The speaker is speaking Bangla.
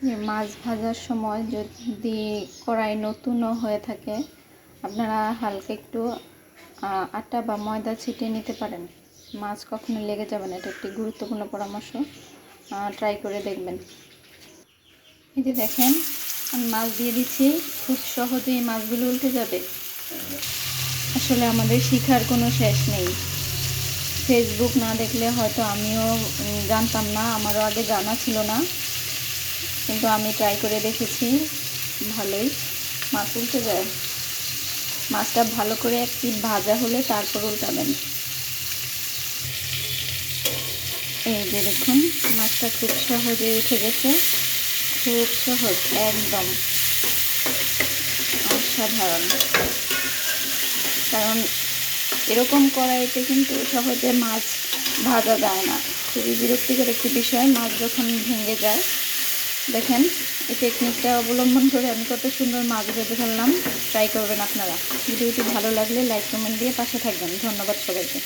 মাছ ভাজার সময় যদি কড়াই নতুনও হয়ে থাকে, আপনারা হালকা একটু আটা বা ময়দা ছিটিয়ে নিতে পারেন। মাছ কখনো লেগে যাবে না, এটা একটি গুরুত্বপূর্ণ পরামর্শ, ট্রাই করে দেখবেন। এই যে দেখেন, আমি মাছ দিয়ে দিচ্ছি, খুব সহজেই মাছগুলো উল্টে যাবে। আসলে আমাদের শেখার কোনো শেষ নেই। ফেসবুক না দেখলে হয়তো আমিও জানতাম না, আমারও আগে জানা ছিল না, কিন্তু আমি ট্রাই করে দেখেছি, ভালোই মাছ উল্টে যায়। মাছটা ভালো করে একটু ভাজা হলে তারপর উল্টাবেন। এই যে দেখুন, মাছটা খুব সহজে উঠে গেছে, খুব সহজ, একদম অসাধারণ। কারণ এরকম কড়াইতে কিন্তু সহজে মাছ ভাজা যায় না, খুবই বিরক্তিকর একটি বিষয় মাছ যখন ভেঙে যায়। দেখেন, এই টেকনিকটা অবলম্বন করে আমি কত সুন্দর মাছ ভেজে ফেললাম। ট্রাই করবেন আপনারা। ভিডিওটি ভালো লাগলে লাইক কমেন্ট দিয়ে পাশে থাকবেন। ধন্যবাদ সবাইকে।